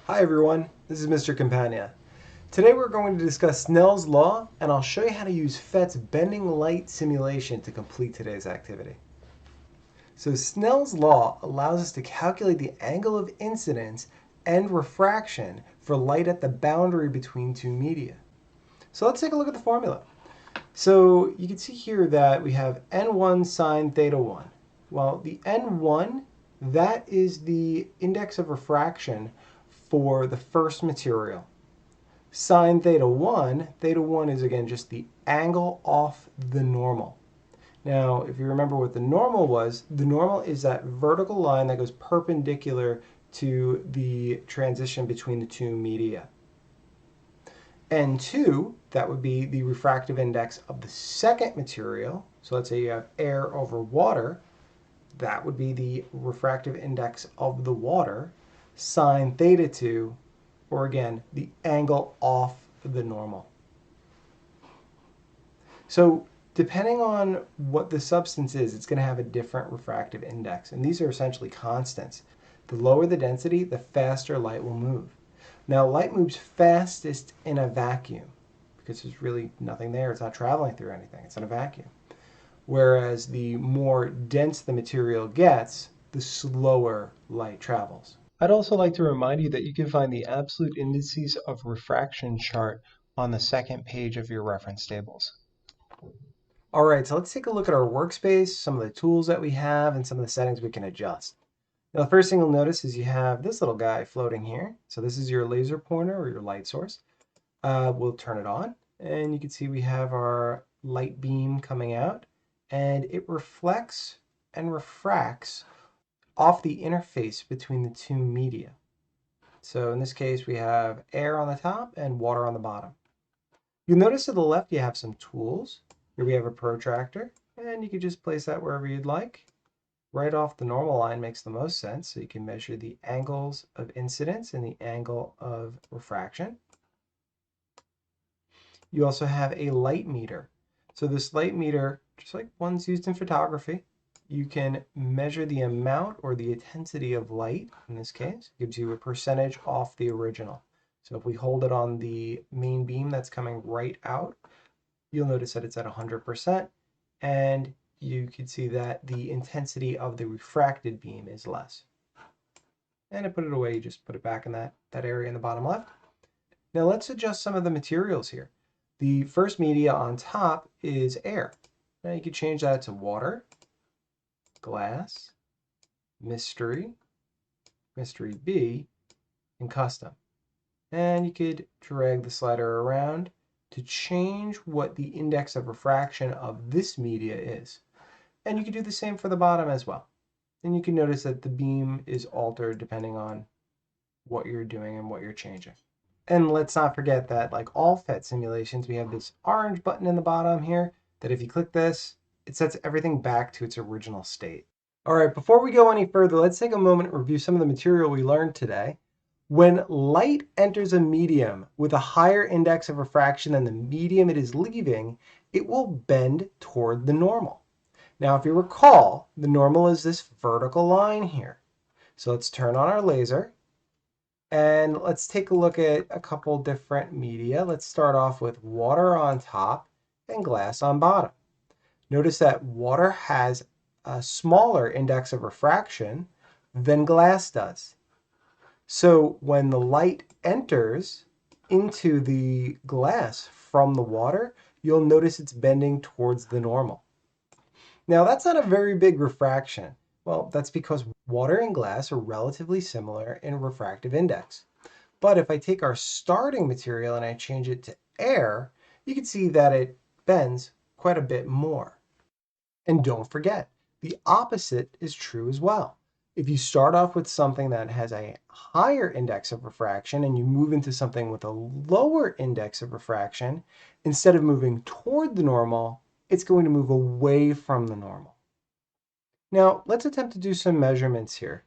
Hi everyone, this is Mr. Campagna. Today we're going to discuss Snell's law and I'll show you how to use PhET's bending light simulation to complete today's activity. So Snell's law allows us to calculate the angle of incidence and refraction for light at the boundary between two media. So let's take a look at the formula. So you can see here that we have n1 sine theta 1. Well, the n1, that is the index of refraction for the first material. Sine theta 1 is again just the angle off the normal. Now, if you remember what the normal is that vertical line that goes perpendicular to the transition between the two media. N2, that would be the refractive index of the second material. So let's say you have air over water. That would be the refractive index of the water. Sine theta 2, or again, the angle off the normal. So depending on what the substance is, it's going to have a different refractive index. And these are essentially constants. The lower the density, the faster light will move. Now, light moves fastest in a vacuum because there's really nothing there. It's not traveling through anything. It's in a vacuum. Whereas the more dense the material gets, the slower light travels. I'd also like to remind you that you can find the absolute indices of refraction chart on the second page of your reference tables. All right, so let's take a look at our workspace, some of the tools that we have, and some of the settings we can adjust. Now, the first thing you'll notice is you have this little guy floating here. So this is your laser pointer or your light source. We'll turn it on, and you can see we have our light beam coming out, and it reflects and refracts off the interface between the two media. So in this case, we have air on the top and water on the bottom. You'll notice to the left you have some tools. Here we have a protractor, and you can just place that wherever you'd like. Right off the normal line makes the most sense, so you can measure the angles of incidence and the angle of refraction. You also have a light meter. So this light meter, just like ones used in photography, you can measure the amount or the intensity of light. In this case, it gives you a percentage off the original. So if we hold it on the main beam that's coming right out, you'll notice that it's at 100%, and you can see that the intensity of the refracted beam is less. And to put it away, you just put it back in that area in the bottom left. Now let's adjust some of the materials here. The first media on top is air. Now you could change that to water, glass, mystery, mystery B, and custom. And you could drag the slider around to change what the index of refraction of this media is. And you can do the same for the bottom as well. And you can notice that the beam is altered depending on what you're doing and what you're changing. And let's not forget that, like all PhET simulations, we have this orange button in the bottom here that if you click this, it sets everything back to its original state. All right, before we go any further, let's take a moment and review some of the material we learned today. When light enters a medium with a higher index of refraction than the medium it is leaving, it will bend toward the normal. Now, if you recall, the normal is this vertical line here. So let's turn on our laser and let's take a look at a couple different media. Let's start off with water on top and glass on bottom. Notice that water has a smaller index of refraction than glass does. So when the light enters into the glass from the water, you'll notice it's bending towards the normal. Now that's not a very big refraction. Well, that's because water and glass are relatively similar in refractive index. But if I take our starting material and I change it to air, you can see that it bends quite a bit more. And don't forget, the opposite is true as well. If you start off with something that has a higher index of refraction and you move into something with a lower index of refraction, instead of moving toward the normal, it's going to move away from the normal. Now, let's attempt to do some measurements here.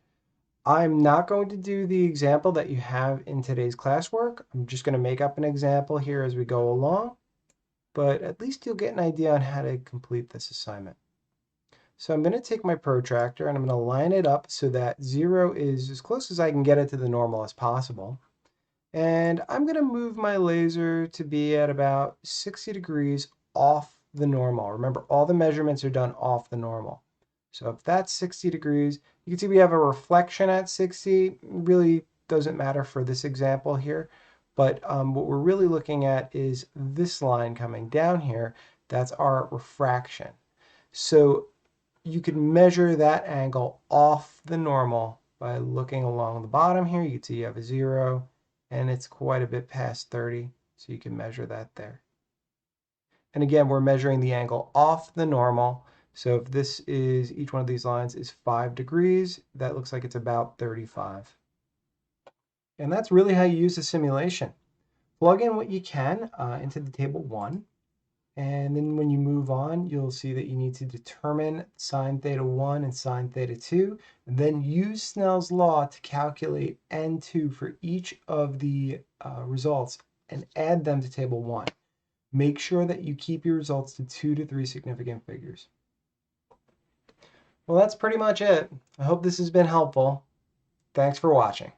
I'm not going to do the example that you have in today's classwork. I'm just going to make up an example here as we go along, but at least you'll get an idea on how to complete this assignment. So I'm going to take my protractor and I'm going to line it up so that 0 is as close as I can get it to the normal as possible. And I'm going to move my laser to be at about 60 degrees off the normal. Remember, all the measurements are done off the normal. So if that's 60 degrees, you can see we have a reflection at 60. It really doesn't matter for this example here. But what we're really looking at is this line coming down here. That's our refraction. So you can measure that angle off the normal by looking along the bottom here. You can see you have a 0 and it's quite a bit past 30, so you can measure that there. And again, we're measuring the angle off the normal. So if this is, each one of these lines is 5 degrees, that looks like it's about 35. And that's really how you use the simulation. Plug in what you can into the table 1. And then when you move on, you'll see that you need to determine sine theta 1 and sine theta 2, and then use Snell's law to calculate n2 for each of the results and add them to table 1. Make sure that you keep your results to 2 to 3 significant figures. Well, that's pretty much it. I hope this has been helpful. Thanks for watching.